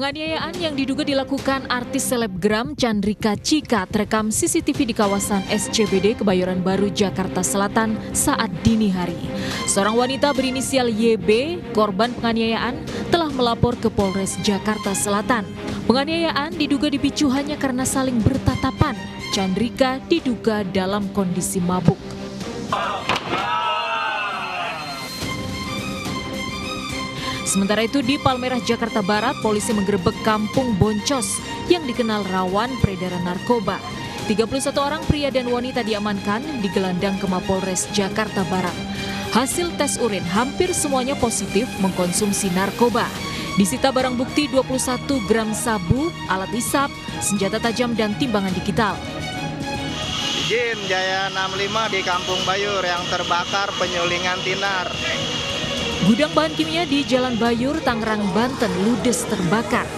Penganiayaan yang diduga dilakukan artis selebgram Chandrika Cika terekam CCTV di kawasan SCBD Kebayoran Baru, Jakarta Selatan saat dini hari. Seorang wanita berinisial YB, korban penganiayaan, telah melapor ke Polres Jakarta Selatan. Penganiayaan diduga dipicu hanya karena saling bertatapan. Chandrika diduga dalam kondisi mabuk. Sementara itu di Palmerah, Jakarta Barat, polisi menggerebek kampung Boncos yang dikenal rawan peredaran narkoba. 31 orang pria dan wanita diamankan digelandang ke Mapolres Jakarta Barat. Hasil tes urin hampir semuanya positif mengkonsumsi narkoba. Disita barang bukti 21 gram sabu, alat hisap, senjata tajam dan timbangan digital. Izin Jaya 65 di Kampung Bayur yang terbakar penyulingan tinar. Gudang bahan kimia di Jalan Bayur, Tangerang, Banten ludes terbakar.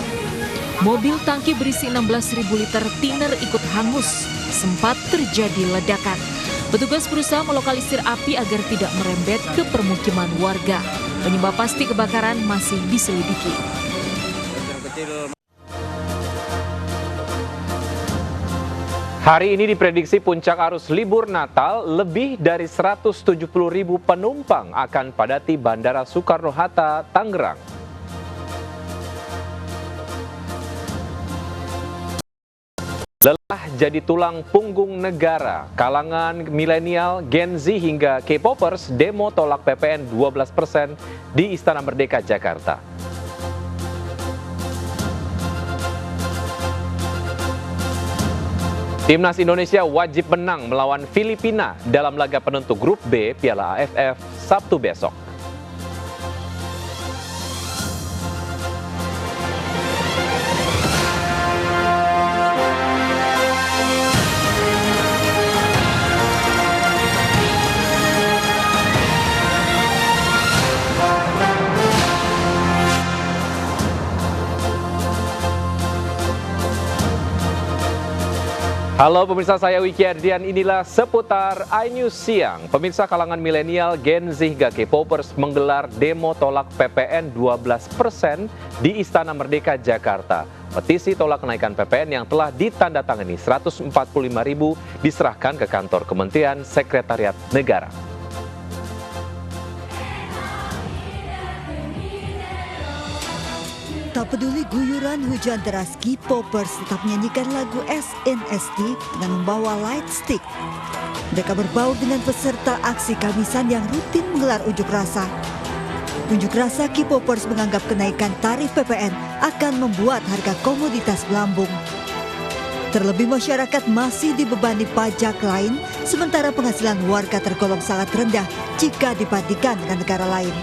Mobil tangki berisi 16.000 liter tiner ikut hangus. Sempat terjadi ledakan. Petugas berusaha melokalisir api agar tidak merembet ke permukiman warga. Penyebab pasti kebakaran masih diselidiki. Hari ini diprediksi puncak arus libur Natal, lebih dari 170.000 penumpang akan padati Bandara Soekarno-Hatta, Tangerang. Lelah jadi tulang punggung negara, kalangan milenial, Gen Z hingga K-popers demo tolak PPN 12% di Istana Merdeka, Jakarta. Timnas Indonesia wajib menang melawan Filipina dalam laga penentu Grup B Piala AFF Sabtu besok. Halo pemirsa, saya Wiki Ardian, inilah seputar iNews Siang. Pemirsa, kalangan milenial, Gen Z hingga K-popers menggelar demo tolak PPN 12% di Istana Merdeka, Jakarta. Petisi tolak kenaikan PPN yang telah ditandatangani 145.000 diserahkan ke kantor Kementerian Sekretariat Negara. Tak peduli guyuran hujan deras, K-popers tetap menyanyikan lagu SNSD dengan membawa light stick. Mereka berbaur dengan peserta aksi Kamisan yang rutin menggelar unjuk rasa. Unjuk rasa K-popers menganggap kenaikan tarif PPN akan membuat harga komoditas melambung. Terlebih masyarakat masih dibebani pajak lain, sementara penghasilan warga tergolong sangat rendah jika dibandingkan dengan negara lain.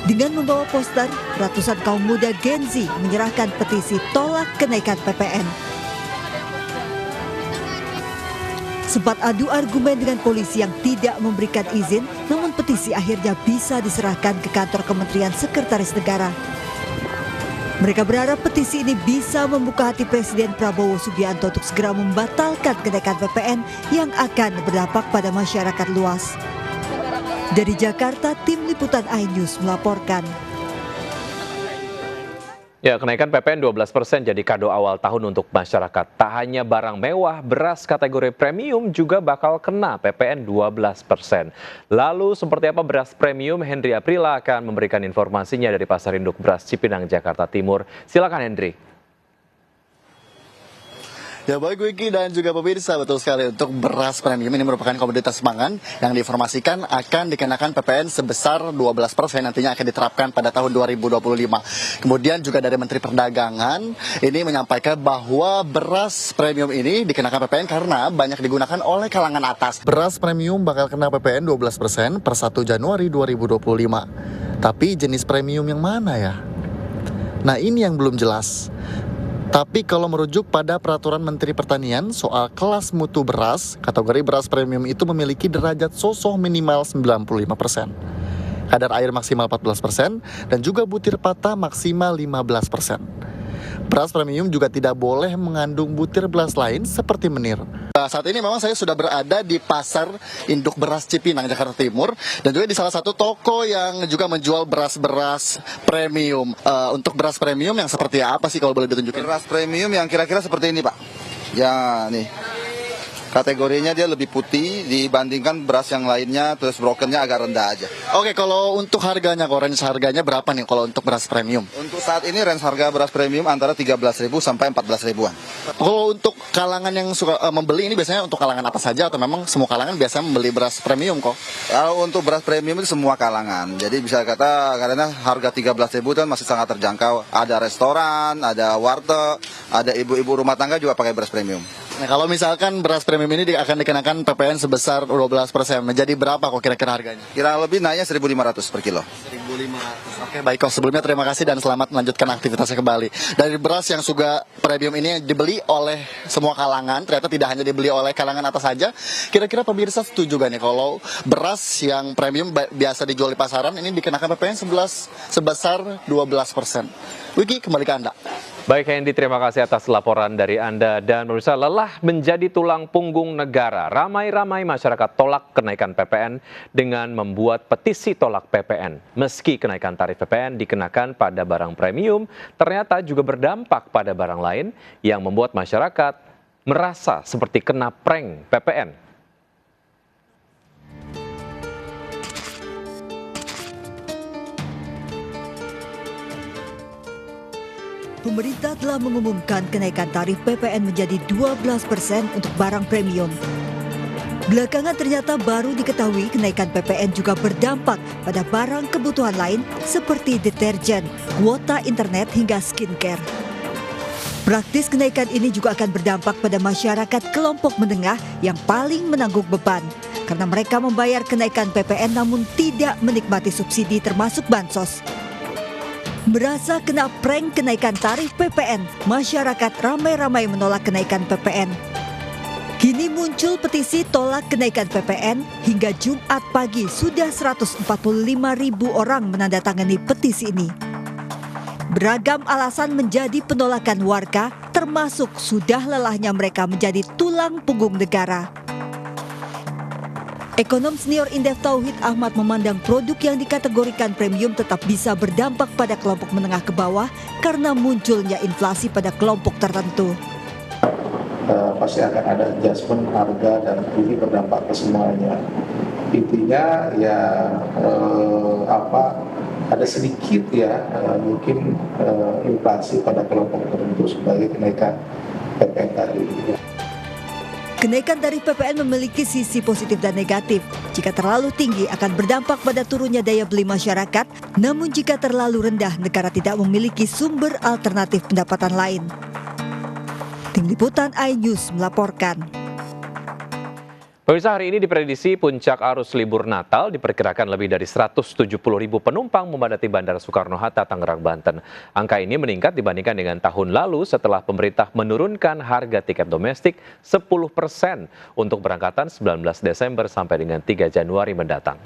Dengan membawa poster, ratusan kaum muda Gen Z menyerahkan petisi tolak kenaikan PPN. Sempat adu argumen dengan polisi yang tidak memberikan izin, namun petisi akhirnya bisa diserahkan ke kantor Kementerian Sekretaris Negara. Mereka berharap petisi ini bisa membuka hati Presiden Prabowo Subianto untuk segera membatalkan kenaikan PPN yang akan berdampak pada masyarakat luas. Dari Jakarta, tim liputan iNews melaporkan. Ya, kenaikan PPN 12% jadi kado awal tahun untuk masyarakat. Tak hanya barang mewah, beras kategori premium juga bakal kena PPN 12%. Lalu seperti apa beras premium? Hendri Aprila akan memberikan informasinya dari Pasar Induk Beras Cipinang, Jakarta Timur. Silakan Hendri. Ya baik Wiki dan juga pemirsa, betul sekali, untuk beras premium ini merupakan komoditas pangan yang diinformasikan akan dikenakan PPN sebesar 12% nantinya akan diterapkan pada tahun 2025. Kemudian juga dari Menteri Perdagangan ini menyampaikan bahwa beras premium ini dikenakan PPN karena banyak digunakan oleh kalangan atas. Beras premium bakal kena PPN 12% per 1 Januari 2025. Tapi jenis premium yang mana ya? Nah ini yang belum jelas. Tapi kalau merujuk pada peraturan Menteri Pertanian soal kelas mutu beras, kategori beras premium itu memiliki derajat sosoh minimal 95%, kadar air maksimal 14%, dan juga butir patah maksimal 15%. Beras premium juga tidak boleh mengandung butir beras lain seperti menir. Saat ini memang saya sudah berada di Pasar Induk Beras Cipinang, Jakarta Timur, dan juga di salah satu toko yang juga menjual beras-beras premium. Untuk beras premium yang seperti apa sih kalau boleh ditunjukin? Beras premium yang kira-kira seperti ini, Pak. Ya, nih. Kategorinya dia lebih putih dibandingkan beras yang lainnya, terus brokennya agak rendah aja. Oke, kalau untuk harganya, range harganya berapa nih kalau untuk beras premium? Untuk saat ini range harga beras premium antara 13.000 sampai 14.000-an. Kalau untuk kalangan yang suka membeli ini biasanya untuk kalangan apa saja atau memang semua kalangan biasanya membeli beras premium kok? Kalau untuk beras premium itu semua kalangan. Jadi bisa kata karena harga 13.000 itu kan masih sangat terjangkau. Ada restoran, ada warteg, ada ibu-ibu rumah tangga juga pakai beras premium. Nah, kalau misalkan beras premium ini akan dikenakan PPN sebesar 12%, menjadi berapa kok kira-kira harganya? Kira lebih naiknya 1.500 per kilo. 1.500. Oke, baik kok. Sebelumnya terima kasih dan selamat melanjutkan aktivitasnya kembali. Dari beras yang juga premium ini dibeli oleh semua kalangan, ternyata tidak hanya dibeli oleh kalangan atas saja. Kira-kira pemirsa setuju gak nih kalau beras yang premium biasa dijual di pasaran ini dikenakan PPN sebesar 12%? Wiki, kembali ke Anda. Baik Hendy, terima kasih atas laporan dari Anda. Dan pemirsa, lelah menjadi tulang punggung negara. Ramai-ramai masyarakat tolak kenaikan PPN dengan membuat petisi tolak PPN. Meski kenaikan tarif PPN dikenakan pada barang premium, ternyata juga berdampak pada barang lain yang membuat masyarakat merasa seperti kena prank PPN. Pemerintah telah mengumumkan kenaikan tarif PPN menjadi 12% untuk barang premium. Belakangan ternyata baru diketahui kenaikan PPN juga berdampak pada barang kebutuhan lain seperti deterjen, kuota internet hingga skincare. Praktis kenaikan ini juga akan berdampak pada masyarakat kelompok menengah yang paling menanggung beban karena mereka membayar kenaikan PPN namun tidak menikmati subsidi termasuk bansos. Merasa kena prank kenaikan tarif PPN, masyarakat ramai-ramai menolak kenaikan PPN. Kini muncul petisi tolak kenaikan PPN, hingga Jumat pagi sudah 145.000 orang menandatangani petisi ini. Beragam alasan menjadi penolakan warga, termasuk sudah lelahnya mereka menjadi tulang punggung negara. Ekonom senior Indef Tauhid Ahmad memandang produk yang dikategorikan premium tetap bisa berdampak pada kelompok menengah ke bawah karena munculnya inflasi pada kelompok tertentu. Pasti akan ada adjustment harga dan ini berdampak ke semuanya. Intinya ya ada sedikit ya mungkin inflasi pada kelompok tertentu sebagai kenaikan PPN tadi. Kenaikan tarif PPN memiliki sisi positif dan negatif. Jika terlalu tinggi akan berdampak pada turunnya daya beli masyarakat, namun jika terlalu rendah negara tidak memiliki sumber alternatif pendapatan lain. Tim Liputan iNews melaporkan. Pemirsa, hari ini diprediksi puncak arus libur Natal diperkirakan lebih dari 170.000 penumpang memadati Bandara Soekarno-Hatta, Tangerang, Banten. Angka ini meningkat dibandingkan dengan tahun lalu setelah pemerintah menurunkan harga tiket domestik 10% untuk berangkatan 19 Desember sampai dengan 3 Januari mendatang.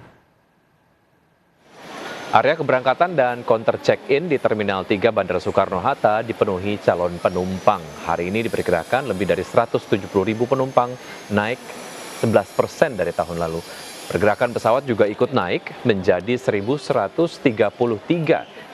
Area keberangkatan dan counter check-in di Terminal 3 Bandara Soekarno-Hatta dipenuhi calon penumpang. Hari ini diperkirakan lebih dari 170.000 penumpang, naik 11% dari tahun lalu. Pergerakan pesawat juga ikut naik menjadi 1.133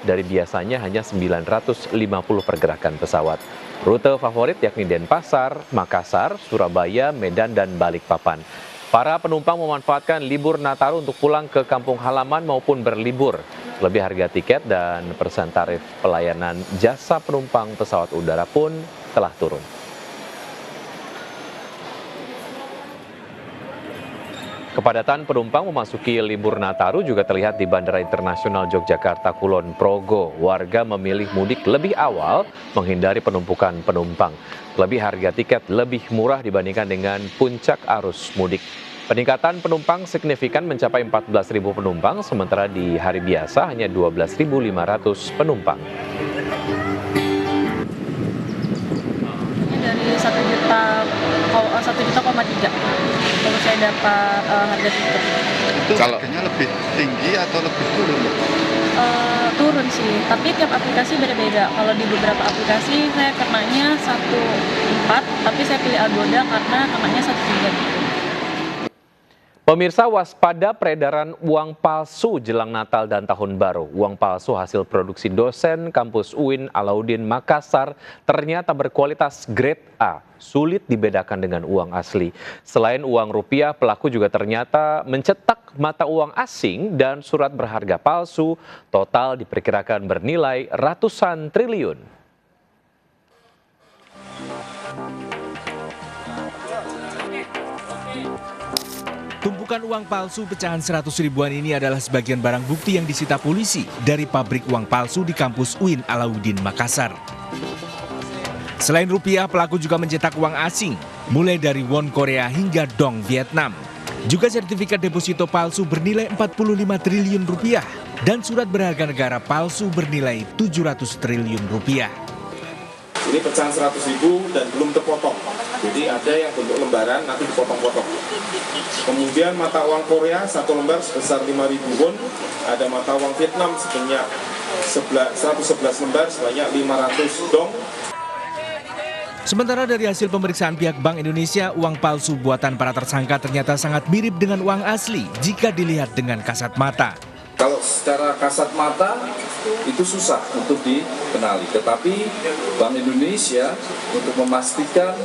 dari biasanya hanya 950 pergerakan pesawat. Rute favorit yakni Denpasar, Makassar, Surabaya, Medan, dan Balikpapan. Para penumpang memanfaatkan libur Nataru untuk pulang ke kampung halaman maupun berlibur. Lebih harga tiket dan persen tarif pelayanan jasa penumpang pesawat udara pun telah turun. Kepadatan penumpang memasuki libur Nataru juga terlihat di Bandara Internasional Yogyakarta Kulon Progo. Warga memilih mudik lebih awal menghindari penumpukan penumpang. Lebih harga tiket lebih murah dibandingkan dengan puncak arus mudik. Peningkatan penumpang signifikan mencapai 14.000 penumpang, sementara di hari biasa hanya 12.500 penumpang. Dari 1,3 juta kalau saya dapat harga tiket. Itu harganya lebih tinggi atau lebih turun? turun sih, tapi tiap aplikasi beda-beda. Kalau di beberapa aplikasi saya kenanya 1,4, tapi saya pilih Agoda karena kenanya 1,3 gitu. Pemirsa, waspada peredaran uang palsu jelang Natal dan Tahun Baru. Uang palsu hasil produksi dosen kampus UIN Alauddin Makassar ternyata berkualitas grade A, sulit dibedakan dengan uang asli. Selain uang rupiah, pelaku juga ternyata mencetak mata uang asing dan surat berharga palsu, total diperkirakan bernilai ratusan triliun. Tumpukan uang palsu pecahan 100 ribuan ini adalah sebagian barang bukti yang disita polisi dari pabrik uang palsu di kampus UIN Alauddin Makassar. Selain rupiah, pelaku juga mencetak uang asing, mulai dari won Korea hingga dong Vietnam. Juga sertifikat deposito palsu bernilai 45 triliun rupiah dan surat berharga negara palsu bernilai 700 triliun rupiah. Ini pecahan 100 ribu dan belum terpotong. Jadi ada yang bentuk lembaran nanti dipotong-potong. Kemudian mata uang Korea satu lembar sebesar 5.000 won. Ada mata uang Vietnam sebanyak 111 lembar sebanyak 500 dong. Sementara dari hasil pemeriksaan pihak Bank Indonesia, uang palsu buatan para tersangka ternyata sangat mirip dengan uang asli jika dilihat dengan kasat mata. Kalau secara kasat mata itu susah untuk dikenali, tetapi Bank Indonesia untuk memastikan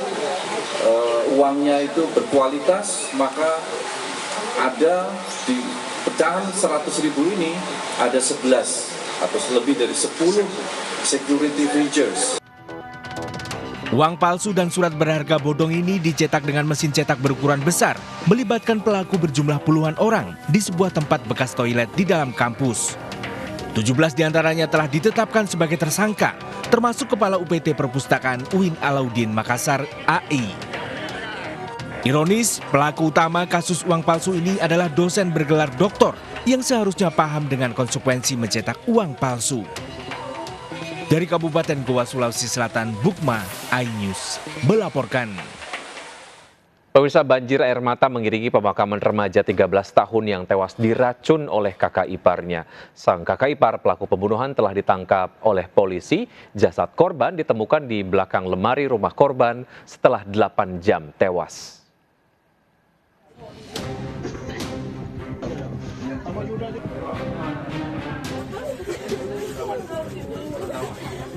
uangnya itu berkualitas, maka ada di pecahan 100 ribu ini ada 11 atau lebih dari 10 security features. Uang palsu dan surat berharga bodong ini dicetak dengan mesin cetak berukuran besar, melibatkan pelaku berjumlah puluhan orang di sebuah tempat bekas toilet di dalam kampus. 17 diantaranya telah ditetapkan sebagai tersangka, termasuk Kepala UPT Perpustakaan UIN Alauddin Makassar AI. Ironis, pelaku utama kasus uang palsu ini adalah dosen bergelar doktor yang seharusnya paham dengan konsekuensi mencetak uang palsu. Dari Kabupaten Goa, Sulawesi Selatan, Bukma, iNews melaporkan. Pemirsa, banjir air mata mengiringi pemakaman remaja 13 tahun yang tewas diracun oleh kakak iparnya. Sang kakak ipar pelaku pembunuhan telah ditangkap oleh polisi. Jasad korban ditemukan di belakang lemari rumah korban setelah 8 jam tewas.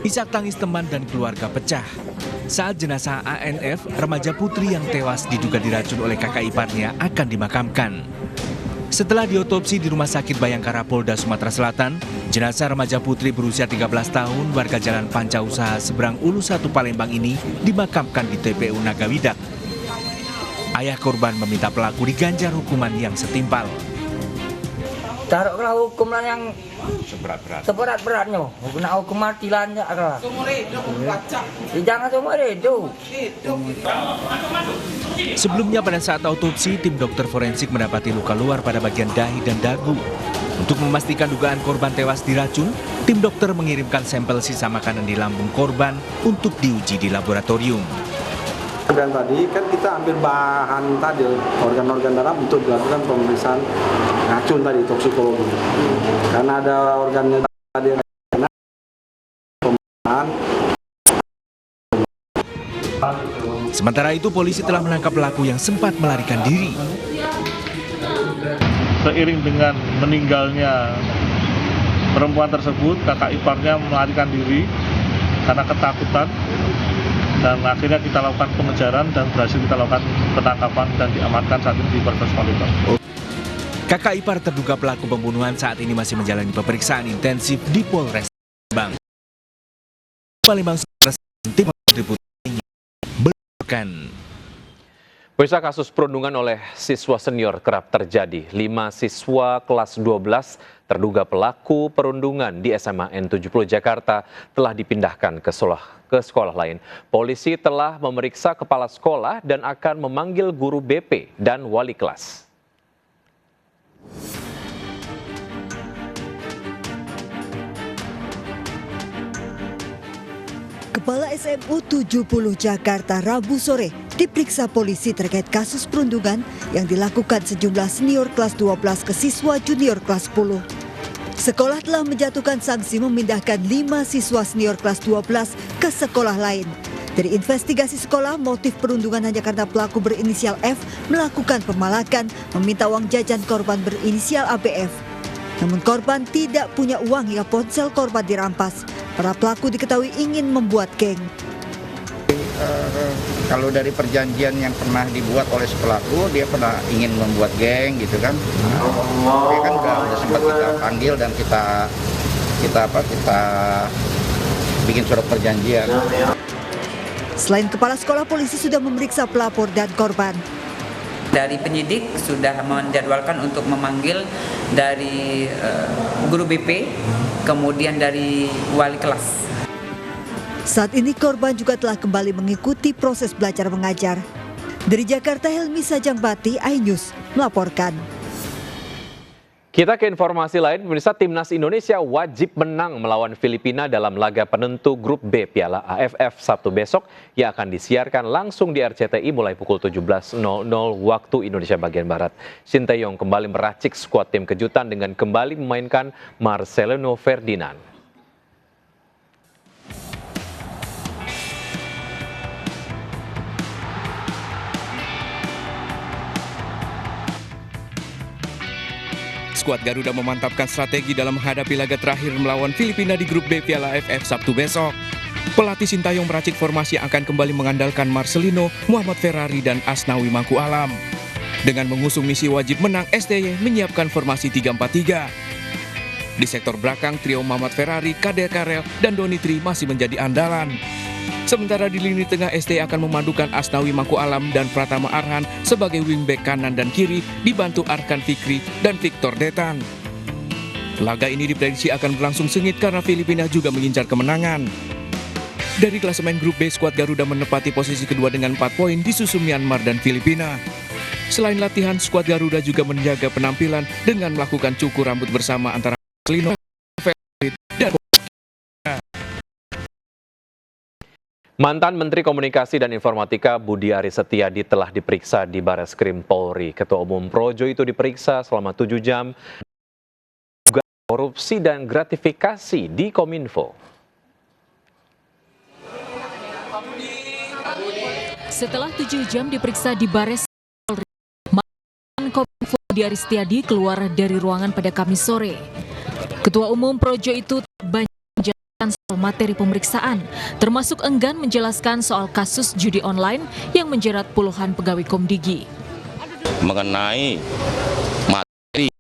Isak tangis teman dan keluarga pecah saat jenazah ANF, remaja putri yang tewas diduga diracun oleh kakak iparnya, akan dimakamkan. Setelah diotopsi di Rumah Sakit Bayangkara Polda Sumatera Selatan, jenazah remaja putri berusia 13 tahun warga Jalan Panca Usaha Seberang Ulu 1 Palembang ini dimakamkan di TPU Nagawidak. Ayah korban meminta pelaku diganjar hukuman yang setimpal. Taruhlah hukuman yang seberat-beratnya, kena hukum mati lah. Jangan seumur hidup. Sebelumnya pada saat autopsi, tim dokter forensik mendapati luka luar pada bagian dahi dan dagu. Untuk memastikan dugaan korban tewas diracun, tim dokter mengirimkan sampel sisa makanan di lambung korban untuk diuji di laboratorium. Dan tadi kan kita ambil bahan tadi, organ-organ dalam untuk dilakukan pemeriksaan racun tadi, toksikologi. Karena ada organnya tadi yang kena pemeriksaan. Sementara itu polisi telah menangkap pelaku yang sempat melarikan diri. Seiring dengan meninggalnya perempuan tersebut, kakak iparnya melarikan diri karena ketakutan. Dan akhirnya kita lakukan pengejaran dan berhasil kita lakukan penangkapan dan diamankan saat ini di Polres Palembang. Kakak ipar terduga pelaku pembunuhan saat ini masih menjalani pemeriksaan intensif di Polres Palembang. Palembang tim Putri melaporkan. Pemirsa, kasus perundungan oleh siswa senior kerap terjadi. 5 siswa kelas 12 terduga pelaku perundungan di SMA N70 Jakarta telah dipindahkan ke sekolah lain. Polisi telah memeriksa kepala sekolah dan akan memanggil guru BP dan wali kelas. Kepala SMU 70 Jakarta Rabu sore diperiksa polisi terkait kasus perundungan yang dilakukan sejumlah senior kelas 12 ke siswa junior kelas 10. Sekolah telah menjatuhkan sanksi memindahkan 5 siswa senior kelas 12 ke sekolah lain. Dari investigasi sekolah, motif perundungan hanya karena pelaku berinisial F melakukan pemalakan, meminta uang jajan korban berinisial ABF. Namun korban tidak punya uang hingga ponsel korban dirampas. Para pelaku diketahui ingin membuat geng. Kalau dari perjanjian yang pernah dibuat oleh si pelaku, dia pernah ingin membuat geng gitu kan. Dia kan udah sempat kita panggil dan kita bikin surat perjanjian. Selain kepala sekolah, polisi sudah memeriksa pelapor dan korban. Dari penyidik sudah menjadwalkan untuk memanggil dari guru BP, kemudian dari wali kelas. Saat ini korban juga telah kembali mengikuti proses belajar mengajar. Dari Jakarta, Helmi Sajangbati, iNews melaporkan. Kita ke informasi lain, pemirsa. Timnas Indonesia wajib menang melawan Filipina dalam laga penentu grup B Piala AFF Sabtu besok yang akan disiarkan langsung di RCTI mulai pukul 17.00 waktu Indonesia bagian Barat. Sinteyong kembali meracik skuad tim kejutan dengan kembali memainkan Marcelino Ferdinand. Skuad Garuda memantapkan strategi dalam menghadapi laga terakhir melawan Filipina di grup B Piala AFF Sabtu besok. Pelatih Sintayong meracik formasi yang akan kembali mengandalkan Marcelino, Muhammad Ferrari, dan Asnawi Mangku Alam. Dengan mengusung misi wajib menang, STY menyiapkan formasi 3-4-3. Di sektor belakang, trio Muhammad Ferrari, Kader Karel, dan Doni Tri masih menjadi andalan. Sementara di lini tengah, STY akan memadukan Asnawi Mangku Alam dan Pratama Arhan sebagai wingback kanan dan kiri, dibantu Arkan Fikri dan Victor Detan. Laga ini diprediksi akan berlangsung sengit karena Filipina juga mengincar kemenangan. Dari klasemen grup B, skuad Garuda menempati posisi kedua dengan 4 poin disusul Myanmar dan Filipina. Selain latihan, skuad Garuda juga menjaga penampilan dengan melakukan cukur rambut bersama antara Marcelino, Ferrari, dan Mantan Menteri Komunikasi dan Informatika Budi Aris Setiadi telah diperiksa di Bareskrim Polri. Ketua Umum Projo itu diperiksa selama 7 jam juga korupsi dan gratifikasi di Kominfo. Setelah 7 jam diperiksa di Bareskrim Polri, mantan Kominfo Budi Aris Setiadi keluar dari ruangan pada Kamis sore. Ketua Umum Projo itu banyak soal materi pemeriksaan, termasuk enggan menjelaskan soal kasus judi online yang menjerat puluhan pegawai Komdigi. Mengenai materi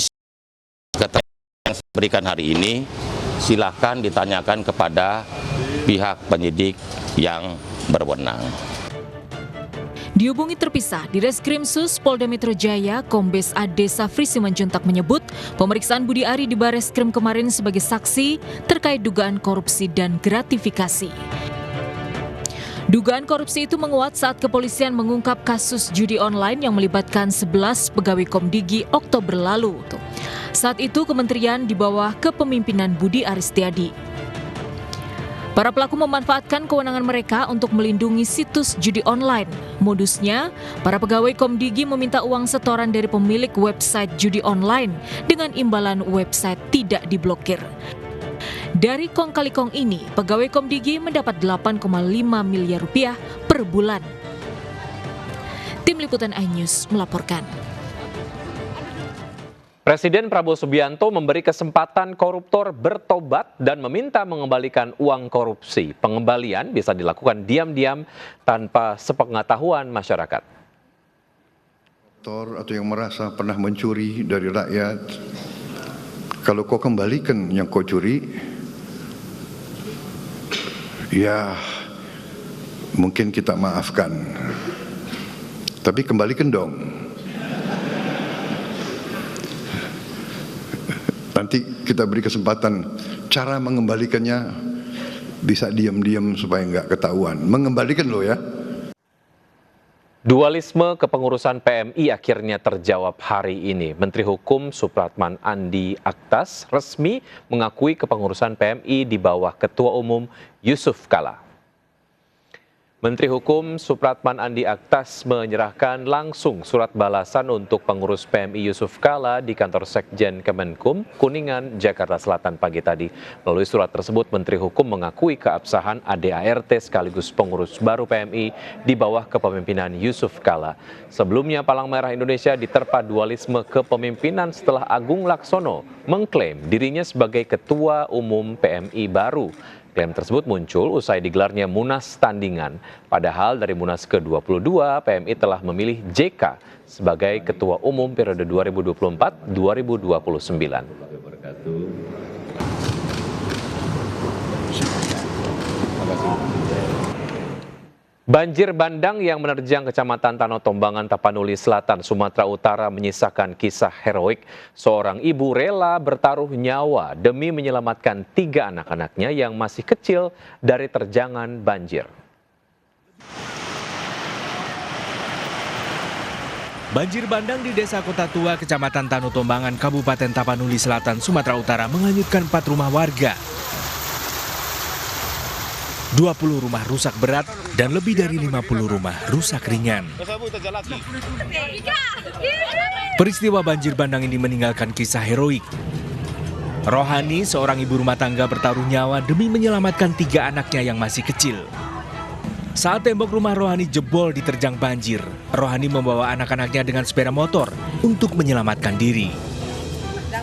yang saya berikan hari ini, silahkan ditanyakan kepada pihak penyidik yang berwenang. Dihubungi terpisah, Direskrim Sus Polda Metro Jaya, Kombes Ade Safri Simanjuntak menyebut pemeriksaan Budi Ari di Bareskrim kemarin sebagai saksi terkait dugaan korupsi dan gratifikasi. Dugaan korupsi itu menguat saat kepolisian mengungkap kasus judi online yang melibatkan 11 pegawai Komdigi Oktober lalu. Saat itu kementerian di bawah kepemimpinan Budi Aris Setiadi. Para pelaku memanfaatkan kewenangan mereka untuk melindungi situs judi online. Modusnya, para pegawai Komdigi meminta uang setoran dari pemilik website judi online dengan imbalan website tidak diblokir. Dari kong kali kong ini, pegawai Komdigi mendapat 8,5 miliar rupiah per bulan. Tim Liputan iNews melaporkan. Presiden Prabowo Subianto memberi kesempatan koruptor bertobat dan meminta mengembalikan uang korupsi. Pengembalian bisa dilakukan diam-diam tanpa sepengetahuan masyarakat. Koruptor atau yang merasa pernah mencuri dari rakyat, kalau kau kembalikan yang kau curi, ya mungkin kita maafkan. Tapi kembalikan dong. Nanti kita beri kesempatan cara mengembalikannya bisa diam-diam supaya nggak ketahuan. Mengembalikan loh ya. Dualisme kepengurusan PMI akhirnya terjawab hari ini. Menteri Hukum Supratman Andi Aktas resmi mengakui kepengurusan PMI di bawah Ketua Umum Yusuf Kala. Menteri Hukum Supratman Andi Aktas menyerahkan langsung surat balasan untuk pengurus PMI Yusuf Kala di kantor Sekjen Kemenkum, Kuningan, Jakarta Selatan pagi tadi. Melalui surat tersebut, Menteri Hukum mengakui keabsahan ADART sekaligus pengurus baru PMI di bawah kepemimpinan Yusuf Kala. Sebelumnya, Palang Merah Indonesia diterpa dualisme kepemimpinan setelah Agung Laksono mengklaim dirinya sebagai Ketua Umum PMI baru. Klaim tersebut muncul usai digelarnya Munas Tandingan. Padahal dari Munas ke-22, PMI telah memilih JK sebagai Ketua Umum periode 2024-2029. Banjir bandang yang menerjang Kecamatan Tano Tombangan, Tapanuli Selatan, Sumatera Utara menyisakan kisah heroik. Seorang ibu rela bertaruh nyawa demi menyelamatkan 3 anak-anaknya yang masih kecil dari terjangan banjir. Banjir bandang di Desa Kota Tua, Kecamatan Tano Tombangan, Kabupaten Tapanuli Selatan, Sumatera Utara menghanyutkan 4 rumah warga. 20 rumah rusak berat dan lebih dari 50 rumah rusak ringan. Peristiwa banjir bandang ini meninggalkan kisah heroik. Rohani, seorang ibu rumah tangga, bertaruh nyawa demi menyelamatkan 3 anaknya yang masih kecil. Saat tembok rumah Rohani jebol diterjang banjir, Rohani membawa anak-anaknya dengan sepeda motor untuk menyelamatkan diri.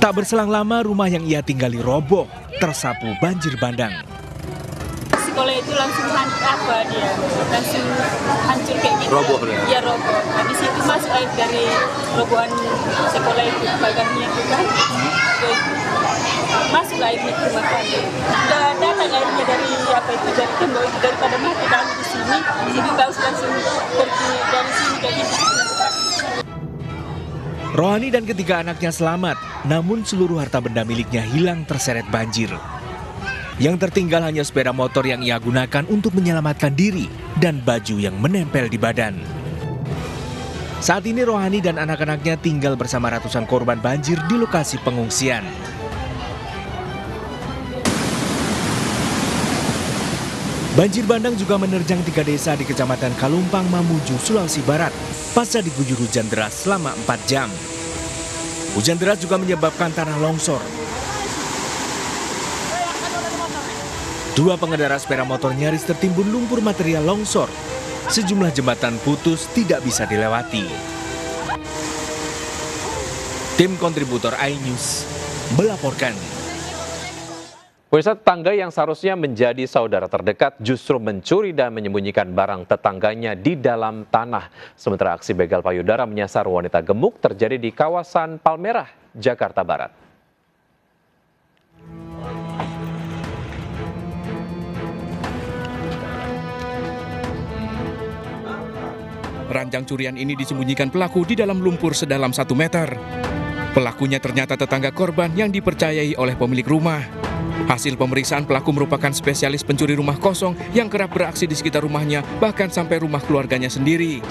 Tak berselang lama, rumah yang ia tinggali roboh, tersapu banjir bandang. Sekolah itu langsung langsung hancur kayak gitu. Roboh ya? Iya, roboh. Habis itu masuk air dari robohan sekolah itu, pagarnya itu kan. Masuk airnya ke rumah kami. Udah datang airnya dari dari tembok itu, daripada mati kami di sini. Jadi langsung pergi dari sini kayak gitu. Rohani dan ketiga anaknya selamat, namun seluruh harta benda miliknya hilang terseret banjir. Yang tertinggal hanya sepeda motor yang ia gunakan untuk menyelamatkan diri dan baju yang menempel di badan. Saat ini Rohani dan anak-anaknya tinggal bersama ratusan korban banjir di lokasi pengungsian. Banjir bandang juga menerjang 3 desa di Kecamatan Kalumpang, Mamuju, Sulawesi Barat pasca diguyur hujan deras selama 4 jam. Hujan deras juga menyebabkan tanah longsor. 2 pengendara sepeda motor nyaris tertimbun lumpur material longsor. Sejumlah jembatan putus tidak bisa dilewati. Tim kontributor iNews melaporkan. Pemirsa, tetangga yang seharusnya menjadi saudara terdekat justru mencuri dan menyembunyikan barang tetangganya di dalam tanah. Sementara aksi begal payudara menyasar wanita gemuk terjadi di kawasan Palmerah, Jakarta Barat. Ranjang curian ini disembunyikan pelaku di dalam lumpur sedalam 1 meter. Pelakunya ternyata tetangga korban yang dipercayai oleh pemilik rumah. Hasil pemeriksaan, pelaku merupakan spesialis pencuri rumah kosong yang kerap beraksi di sekitar rumahnya, bahkan sampai rumah keluarganya sendiri.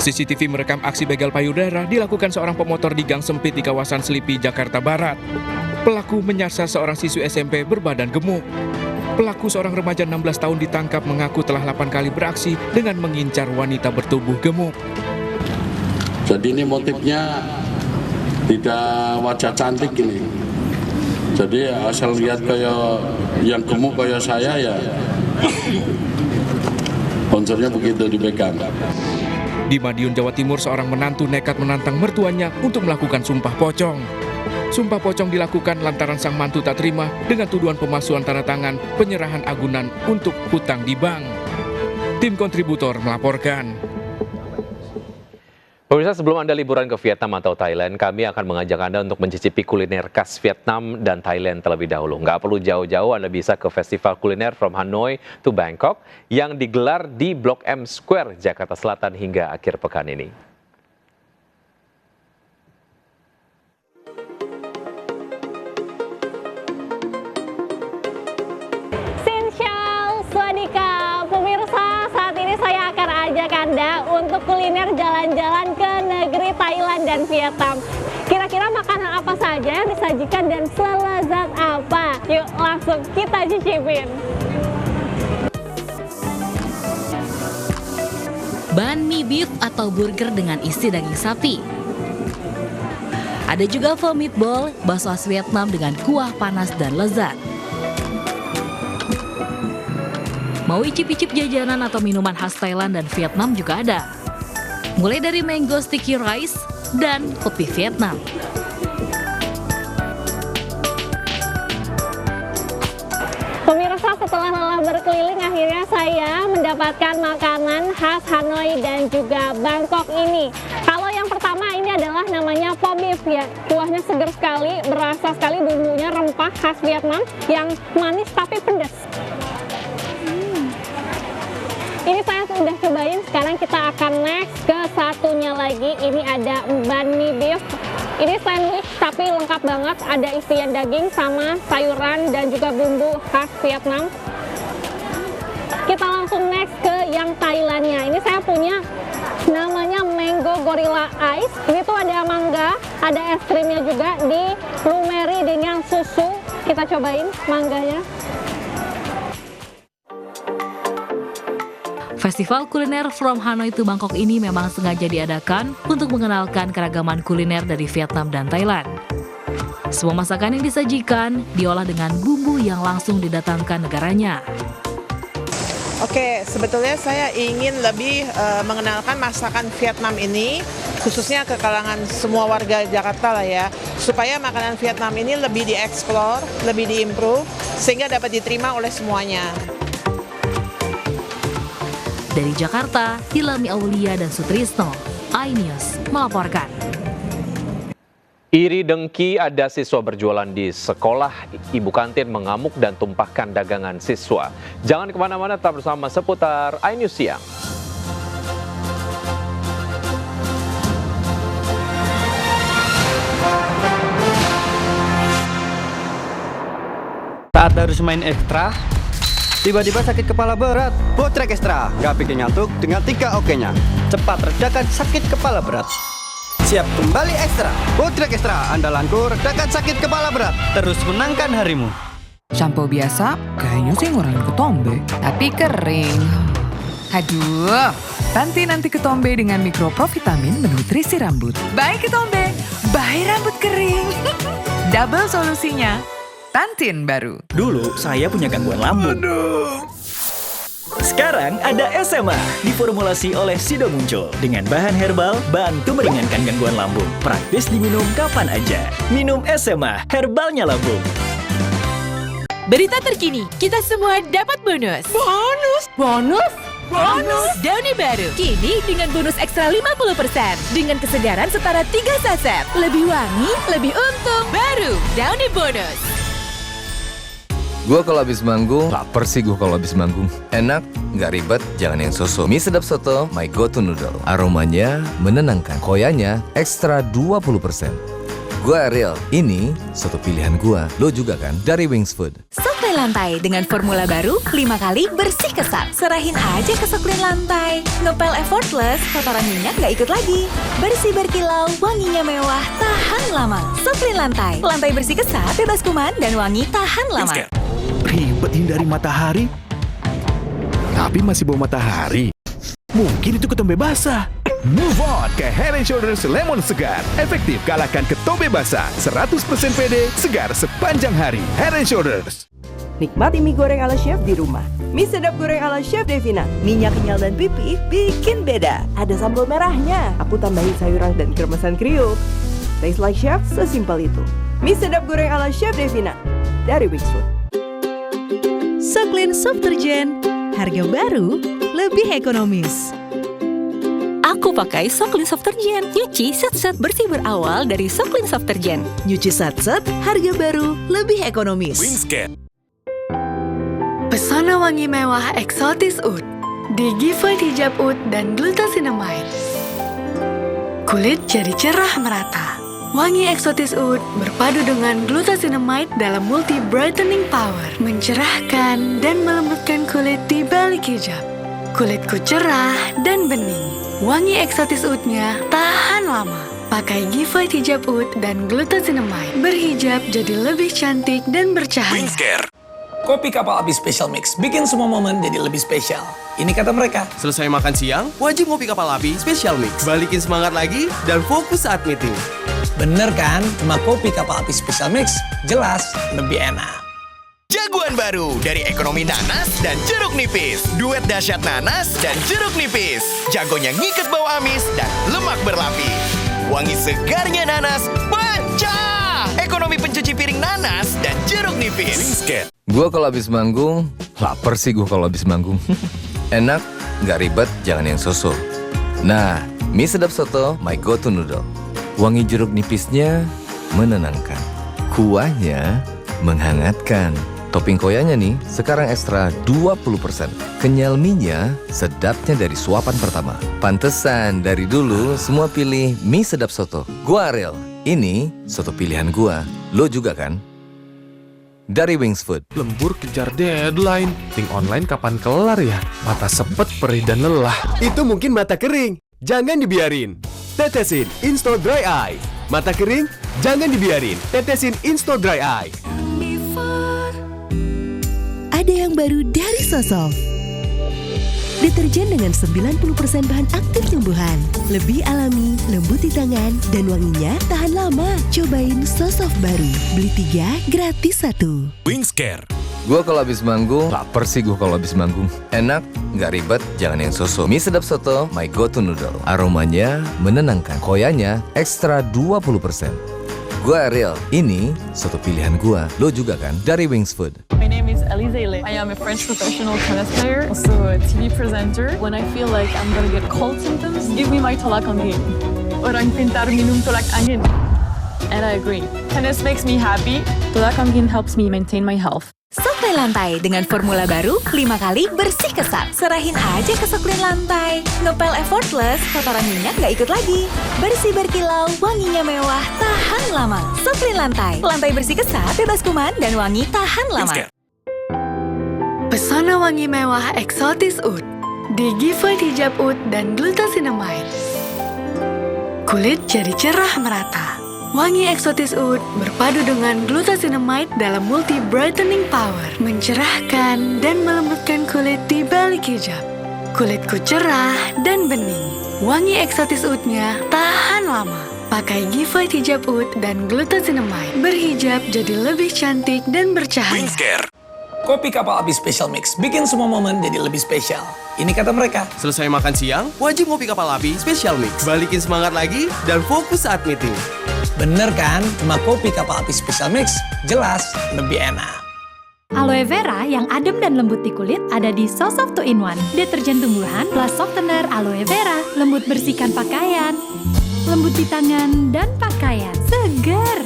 CCTV merekam aksi begal payudara dilakukan seorang pemotor di gang sempit di kawasan Selipi, Jakarta Barat. Pelaku menyasar seorang siswi SMP berbadan gemuk. Pelaku, seorang remaja 16 tahun, ditangkap mengaku telah 8 kali beraksi dengan mengincar wanita bertubuh gemuk. Jadi ini motifnya tidak wajah cantik ini. Jadi asal lihat kayak yang gemuk kayak saya ya, ponselnya begitu dipegang. Di Madiun, Jawa Timur, seorang menantu nekat menantang mertuanya untuk melakukan sumpah pocong. Sumpah pocong dilakukan lantaran sang mantu tak terima dengan tuduhan pemalsuan tanda tangan penyerahan agunan untuk hutang di bank. Tim kontributor melaporkan. Pemirsa, sebelum Anda liburan ke Vietnam atau Thailand, kami akan mengajak Anda untuk mencicipi kuliner khas Vietnam dan Thailand terlebih dahulu. Nggak perlu jauh-jauh, Anda bisa ke Festival Kuliner From Hanoi to Bangkok yang digelar di Blok M Square, Jakarta Selatan hingga akhir pekan ini. Anda untuk kuliner jalan-jalan ke negeri Thailand dan Vietnam. Kira-kira makanan apa saja yang disajikan dan selezat apa? Yuk langsung kita cicipin. banh mi beef atau burger dengan isi daging sapi. Ada juga pho meatball, bakso khas Vietnam dengan kuah panas dan lezat. Mau icip-icip jajanan atau minuman khas Thailand dan Vietnam juga ada. Mulai dari mango sticky rice dan kopi Vietnam. Pemirsa, setelah lelah berkeliling, akhirnya saya mendapatkan makanan khas Hanoi dan juga Bangkok ini. Kalau yang pertama ini adalah namanya pho beef ya. Kuahnya seger sekali, berasa sekali, bumbunya rempah khas Vietnam yang manis tapi pedas. Ini saya sudah cobain, sekarang kita akan next ke satunya lagi. Ini ada banh mi beef. Ini sandwich tapi lengkap banget, ada isian daging sama sayuran dan juga bumbu khas Vietnam. Kita langsung next ke yang Thailandnya. Ini saya punya namanya Mango Gorilla Ice. Ini tuh ada mangga, ada es krimnya juga, dilumeri dengan susu. Kita cobain mangganya. Festival kuliner From Hanoi to Bangkok ini memang sengaja diadakan untuk mengenalkan keragaman kuliner dari Vietnam dan Thailand. Semua masakan yang disajikan diolah dengan bumbu yang langsung didatangkan negaranya. Oke, sebetulnya saya ingin lebih mengenalkan masakan Vietnam ini, khususnya ke kalangan semua warga Jakarta lah ya, supaya makanan Vietnam ini lebih dieksplor, lebih diimprove, sehingga dapat diterima oleh semuanya. Dari Jakarta, Hilami Aulia dan Sutrisno, iNews melaporkan. Iri dengki ada siswa berjualan di sekolah, ibu kantin mengamuk dan tumpahkan dagangan siswa. Jangan kemana-mana, tetap bersama seputar iNews Siang. Saat harus main ekstra, tiba-tiba sakit kepala berat. Botrek Extra, nggak bikin ngantuk dengan 3 OK-nya. Cepat redakan sakit kepala berat. Siap kembali ekstra. Botrek Extra, andalanku redakan sakit kepala berat. Terus menangkan harimu. Shampoo biasa, kayaknya sih ngurangin ketombe. Tapi kering. Aduh, Tantin anti ketombe dengan mikroprovitamin menutrisi rambut. Baik ketombe, baik rambut kering. Double solusinya. Tantin baru. Dulu saya punya gangguan lambung. Sekarang ada SMA, diformulasi oleh Sido muncul. Dengan bahan herbal, bantu meringankan gangguan lambung. Praktis diminum kapan aja. Minum SMA, herbalnya lambung. Berita terkini, kita semua dapat bonus. Bonus? Bonus? Bonus Downy baru. Kini dengan bonus ekstra 50%. Dengan kesegaran setara 3 saset. Lebih wangi, lebih untung. Baru Downy bonus. Gue kalau habis manggung, lapar sih gue kalau habis manggung. Enak, nggak ribet, jangan yang soto. Mie sedap soto, my go-to noodle. Aromanya menenangkan, koyanya ekstra 20%. Gue Ariel, ini soto pilihan gue. Lo juga kan? Dari Wings Food. Soklin lantai dengan formula baru 5 kali bersih kesat. Serahin aja ke Soklin lantai. Ngepel effortless, kotoran minyak nggak ikut lagi. Bersih berkilau, wanginya mewah, tahan lama. Soklin lantai, lantai bersih kesat, bebas kuman dan wangi tahan lama. Ribet hindari matahari, tapi masih bawa matahari. Mungkin itu ketombe basah. Move on ke Head & Shoulders Lemon Segar. Efektif kalahkan ketombe basah. 100% PD, segar sepanjang hari. Head & Shoulders. Nikmati mie goreng ala chef di rumah. Mie sedap goreng ala Chef Devina. Minyak kenyal dan pipih bikin beda. Ada sambal merahnya. Aku tambahin sayuran dan kremesan Creole. Taste like chef, sesimpel itu. Mie sedap goreng ala Chef Devina. Dari Wings Food. Soklin Softergen, harga baru, lebih ekonomis. Aku pakai Soklin Softergen. Nyuci set-set bersih berawal dari Soklin Softergen. Nyuci set-set, harga baru, lebih ekonomis. Wingscan. Pesona wangi mewah eksotis oud. Di Gifford hijab oud dan glucosinamide. Kulit jadi cerah merata. Wangi eksotis oud berpadu dengan glucosinamide dalam multi brightening power, mencerahkan dan melembutkan kulit di balik hijab. Kulitku cerah dan bening. Wangi eksotis oudnya tahan lama. Pakai Gifford hijab oud dan glucosinamide, berhijab jadi lebih cantik dan bercahaya. Kopi Kapal Api Special Mix bikin semua momen jadi lebih spesial. Ini kata mereka. Selesai makan siang, wajib ngopi Kapal Api Special Mix. Balikin semangat lagi dan fokus saat meeting. Bener kan? Cuma kopi Kapal Api Special Mix jelas lebih enak. Jagoan baru dari ekonomi nanas dan jeruk nipis. Duet dahsyat nanas dan jeruk nipis. Jagonya ngikat bau amis dan lemak berlapis. Wangi segarnya nanas pecah. Ekonomi pencuci piring nanas dan jeruk nipis. Wingscare. Gua kalau habis manggung, lapar sih gua kalau habis manggung. Enak, nggak ribet, jangan yang soso. Nah, mie sedap soto, my go-to noodle. Wangi jeruk nipisnya menenangkan. Kuahnya menghangatkan. Topping koyanya nih, sekarang ekstra 20%. Kenyal mie-nya, sedapnya dari suapan pertama. Pantesan, dari dulu semua pilih mie sedap soto. Gua Ariel, ini soto pilihan gua. Lo juga kan? Dari Wings Food. Lembur kejar deadline. Meeting online kapan kelar ya? Mata sepet, perih dan lelah. Itu mungkin mata kering. Jangan dibiarin. Tetesin Insto Dry Eye. Mata kering? Jangan dibiarin. Tetesin Insto Dry Eye. Ada yang baru dari Sosof. Deterjen dengan 90% bahan aktif tumbuhan. Lebih alami, lembut di tangan, dan wanginya tahan lama. Cobain Sosof baru. Beli 3, gratis 1. Wingscare. Gua kalau habis manggung, lapar sih gua kalau habis manggung. Enak, nggak ribet, jangan yang soso. Mie sedap soto, my go-to noodle. Aromanya menenangkan. Koyanya ekstra 20%. Gua Ariel, ini soto pilihan gua. Lo juga kan? Dari Wings Food. My name is Elise Ele. I am a French professional tennis player, also a TV presenter. When I feel like I'm gonna get cold symptoms, give me my tolak angin. Orang pintar minum tolak angin. And I agree. Tennis makes me happy. Tolak angin helps me maintain my health. Soklin lantai dengan formula baru 5 kali bersih kesat. Serahin aja ke Soklin lantai. Ngepel effortless, kotoran minyak nggak ikut lagi. Bersih berkilau, wanginya mewah, tahan lama. Soklin lantai. Lantai bersih kesat, bebas kuman, dan wangi tahan lama. Pesona wangi mewah eksotis Oud. Digivoid hijab Oud dan glucosinamide. Kulit jadi cerah merata. Wangi eksotis Oud berpadu dengan glucosinamide dalam multi brightening power, mencerahkan dan melembutkan kulit di balik hijab. Kulitku cerah dan bening. Wangi eksotis Oud-nya tahan lama. Pakai Givoid hijab Oud dan glucosinamide, berhijab jadi lebih cantik dan bercahaya. Wingscare. Kopi Kapal Api Special Mix bikin semua momen jadi lebih spesial. Ini kata mereka. Selesai makan siang, wajib ngopi Kapal Api Special Mix. Balikin semangat lagi dan fokus saat meeting. Bener kan? Cuma kopi Kapal Api Special Mix jelas lebih enak. Aloe vera yang adem dan lembut di kulit ada di Sosof 2-in-1. Deterjen tumbuhan plus softener aloe vera. Lembut bersihkan pakaian, lembut di tangan dan pakaian. Seger.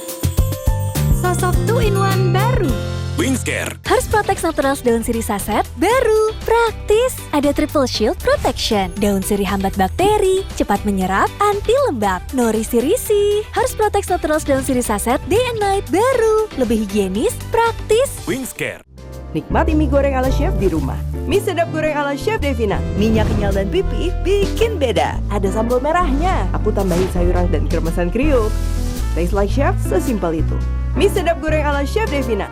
Sosof 2-in-1 baru. Wingscare. Harus Protex Naturals daun sirih saset baru, praktis. Ada Triple Shield Protection. Daun sirih hambat bakteri, cepat menyerap, anti lembab, no risi-risi. Harus Protex Naturals daun sirih saset day and night baru, lebih higienis, praktis. Wingscare. Nikmati mie goreng ala chef di rumah. Mie sedap goreng ala Chef Devina. Minyak kenyal dan pipih bikin beda. Ada sambal merahnya. Aku tambahin sayuran dan kremesan kriuk. Taste like chef, sesimpel itu. Mie sedap goreng ala Chef Devina.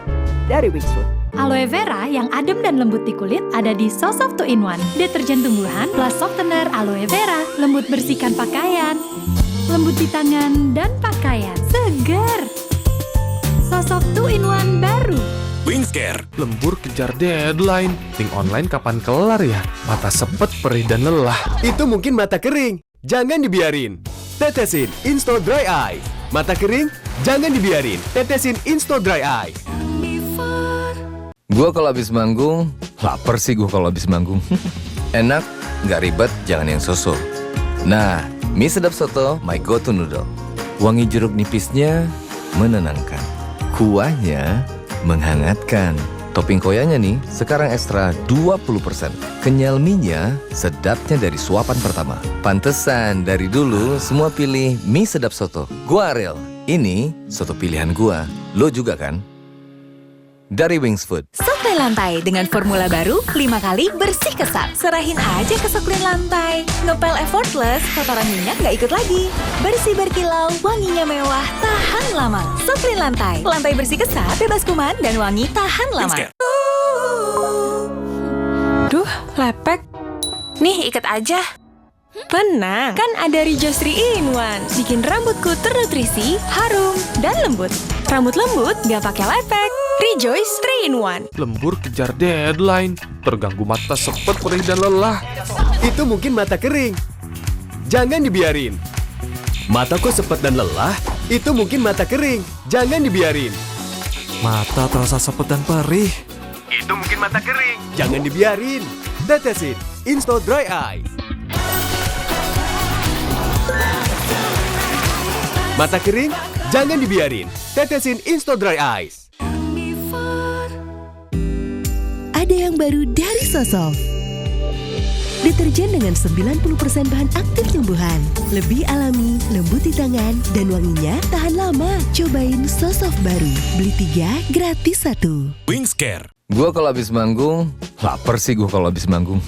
Dari Wings Food. Aloe vera yang adem dan lembut di kulit ada di Sosof 2-in-1. Deterjen tumbuhan plus softener aloe vera. Lembut bersihkan pakaian, lembut di tangan dan pakaian. Seger. Sosof 2-in-1 baru. Wingscare. Lembur kejar deadline. Meeting online kapan kelar ya? Mata sepet, perih dan lelah. Itu mungkin mata kering. Jangan dibiarin. Tetesin Insto Dry Eye. Mata kering? Jangan dibiarin. Tetesin Insto Dry Eye. Gua kalau habis manggung, lapar sih gua kalau habis manggung. Enak, nggak ribet, jangan yang soso. Nah, mie sedap soto, my go-to noodle. Wangi jeruk nipisnya menenangkan. Kuahnya menghangatkan. Topping koyanya nih, sekarang ekstra 20%. Kenyal mie-nya, sedapnya dari suapan pertama. Pantesan, dari dulu semua pilih mie sedap soto. Gua Ariel, ini soto pilihan gua. Lo juga kan? Dari Wings Food. Soklin lantai dengan formula baru 5 kali bersih kesat. Serahin aja ke Soklin lantai. Ngepel effortless, kotoran minyak nggak ikut lagi. Bersih berkilau, wanginya mewah, tahan lama. Soklin lantai. Lantai bersih kesat, bebas kuman, dan wangi tahan lama. Duh, lepek. Nih, ikat aja. Tenang, kan ada Rejoice 3-in-1. Bikin rambutku ternutrisi, harum, dan lembut. Rambut lembut, gak pakai lepek. Rejoice 3-in-1. Lembur kejar deadline, terganggu mata sepet, perih dan lelah. Itu mungkin mata kering. Jangan dibiarin. Mataku sepet dan lelah, itu mungkin mata kering. Jangan dibiarin. Mata terasa sepet dan perih. Itu mungkin mata kering. Jangan dibiarin. Tetesin Install Dry Eyes. Mata kering? Jangan dibiarin. Tetesin Install Dry Eyes. Ada yang baru dari Sosof. Deterjen dengan 90% bahan aktif tumbuhan. Lebih alami, lembut di tangan, dan wanginya tahan lama. Cobain Sosof baru. Beli 3, gratis 1. Wingscare. Gua kalau habis manggung, lapar sih gua kalau habis manggung.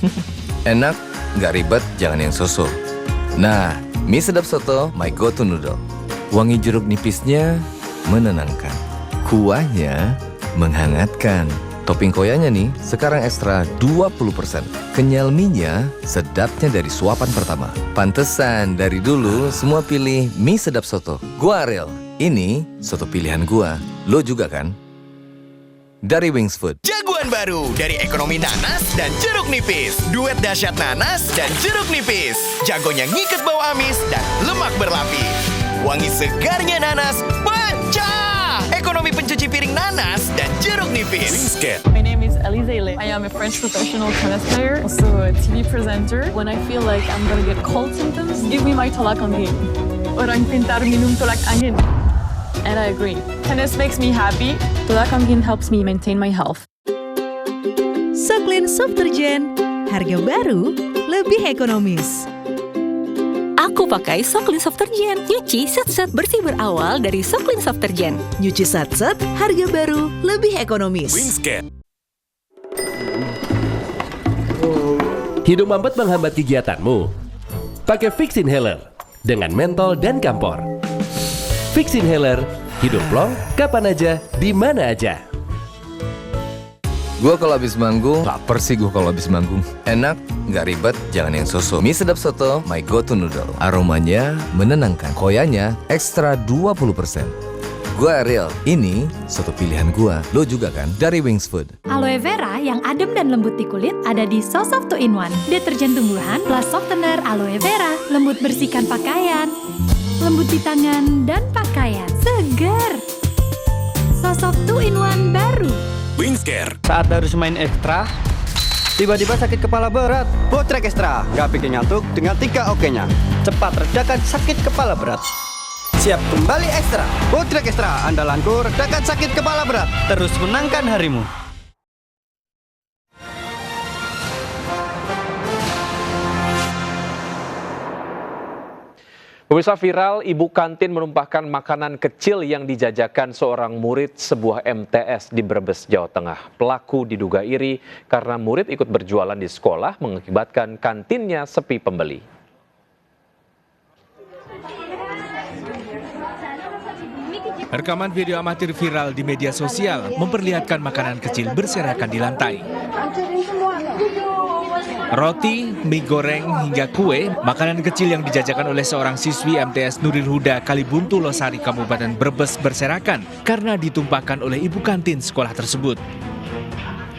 Enak, nggak ribet, jangan yang soso. Nah, mie sedap soto, my go-to noodle. Wangi jeruk nipisnya menenangkan. Kuahnya menghangatkan. Topping koyanya nih, sekarang ekstra 20%. Kenyal mie-nya, sedapnya dari suapan pertama. Pantesan, dari dulu semua pilih mie sedap soto. Gua Ariel, ini soto pilihan gua. Lo juga kan? Dari Wings Food. Jagoan baru dari ekonomi nanas dan jeruk nipis. Duet dahsyat nanas dan jeruk nipis. Jagonya ngikat bau amis dan lemak berlapis. Wangi segarnya nanas, pecah! Ekonomi pencuci piring nanas dan jeruk nipis. Wingscare. My name is Elise. I am a French professional tennis player, also a TV presenter. When I feel like I'm gonna get cold symptoms, give me my tolak angin. Orang pintar minum tolak angin. And I agree. Tennis makes me happy. Tolak angin helps me maintain my health. Soklin Soft Deterjen. Harga baru, lebih ekonomis. Aku pakai Soklin Soft Deterjen. Nyuci set-set bersih berawal dari Soklin Soft Deterjen. Nyuci set-set, harga baru, lebih ekonomis. Wingscare. Hidung mampet menghambat kegiatanmu? Pakai Vicks Inhaler dengan mentol dan kampor. Vicks Inhaler, hidup plong, kapan aja, di mana aja. Gua kalau habis manggung, lapar sih gua kalau habis manggung. Enak, nggak ribet, jangan yang soso. Mie sedap soto, my go-to noodle. Aromanya menenangkan, koyanya ekstra 20%. Gua Ariel, ini soto pilihan gua. Lo juga kan? Dari Wings Food. Aloe vera yang adem dan lembut di kulit ada di Sosof 2-in-1. Deterjen tumbuhan plus softener aloe vera. Lembut bersihkan pakaian, lembut di tangan dan pakaian. Segar. Sosof 2-in-1 baru. Wingscare. Saat harus main ekstra, tiba-tiba sakit kepala berat. Botrek Extra, nggak bikin ngantuk dengan 3 OK-nya. Cepat redakan sakit kepala berat. Siap kembali ekstra. Botrek Extra, andalanku redakan sakit kepala berat. Terus menangkan harimu. Pemirsa, viral ibu kantin menumpahkan makanan kecil yang dijajakan seorang murid sebuah MTS di Brebes, Jawa Tengah. Pelaku diduga iri karena murid ikut berjualan di sekolah mengakibatkan kantinnya sepi pembeli. Rekaman video amatir viral di media sosial memperlihatkan makanan kecil berserakan di lantai. Roti, mie goreng, hingga kue, makanan kecil yang dijajakan oleh seorang siswi MTS Nuril Huda Kalibuntu Losari Kabupaten Brebes berserakan karena ditumpahkan oleh ibu kantin sekolah tersebut.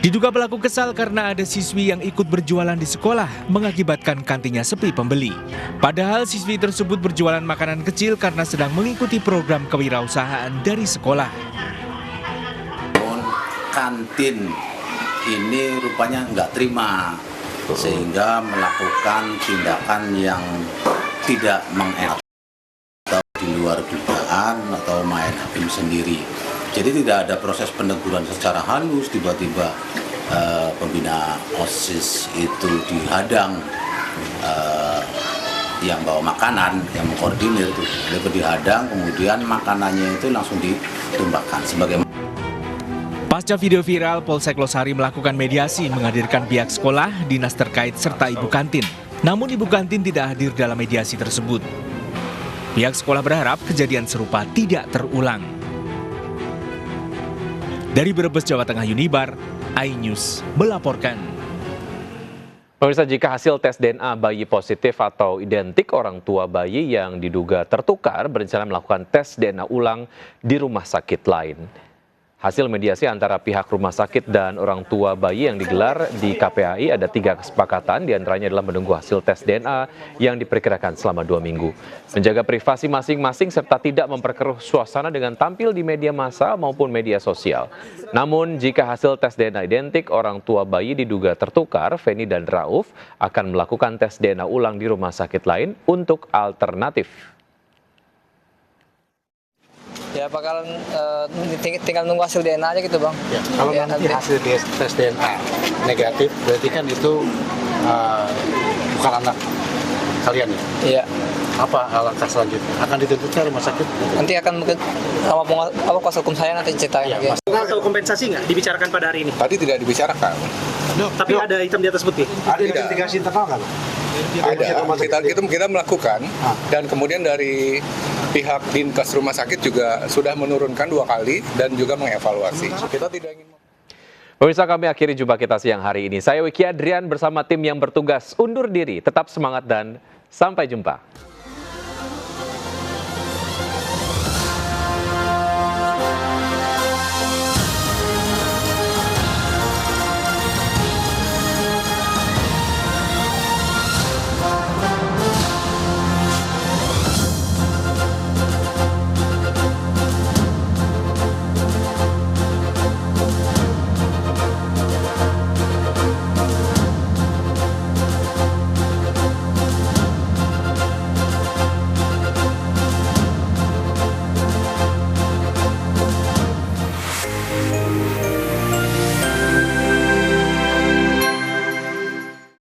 Diduga pelaku kesal karena ada siswi yang ikut berjualan di sekolah mengakibatkan kantinnya sepi pembeli. Padahal siswi tersebut berjualan makanan kecil karena sedang mengikuti program kewirausahaan dari sekolah. Kantin ini rupanya nggak terima, sehingga melakukan tindakan yang tidak mengenak atau di luar dugaan atau main hakim sendiri. Jadi tidak ada proses peneguran secara halus, tiba-tiba pembina OSIS itu dihadang, yang bawa makanan, yang mengkoordinir itu dihadang, kemudian makanannya itu langsung ditumpahkan sebagai. Pasca video viral, Polsek Losari melakukan mediasi menghadirkan pihak sekolah, dinas terkait, serta ibu kantin. Namun ibu kantin tidak hadir dalam mediasi tersebut. Pihak sekolah berharap kejadian serupa tidak terulang. Dari Brebes, Jawa Tengah, Yunibar, iNews melaporkan. Pemirsa, jika hasil tes DNA bayi positif atau identik, orang tua bayi yang diduga tertukar berencana melakukan tes DNA ulang di rumah sakit lain. Hasil mediasi antara pihak rumah sakit dan orang tua bayi yang digelar di KPAI ada 3 kesepakatan, diantaranya adalah menunggu hasil tes DNA yang diperkirakan selama 2 minggu. Menjaga privasi masing-masing serta tidak memperkeruh suasana dengan tampil di media massa maupun media sosial. Namun jika hasil tes DNA identik, orang tua bayi diduga tertukar, Feni dan Rauf akan melakukan tes DNA ulang di rumah sakit lain untuk alternatif. Ya bakalan tinggal nunggu hasil DNA aja gitu bang. Ya, kalau nanti hasil tes DNA negatif, berarti kan itu bukan anak kalian ya? Iya. Apa langkah selanjutnya? Akan dituntut ke rumah sakit? Nanti akan mungkin apa kuasa hukum saya nanti ceritain lagi. Atau kompensasi nggak dibicarakan pada hari ini? Tadi tidak dibicarakan. Tapi ada hitam di atas putih. Ada investigasi internal kan? Ada, kita melakukan dan kemudian dari pihak Dinkes rumah sakit juga sudah menurunkan 2 kali dan juga mengevaluasi. Kita tidak ingin. Pemirsa, kami akhiri jumpa kita siang hari ini. Saya Wiki Adrian bersama tim yang bertugas undur diri. Tetap semangat dan sampai jumpa.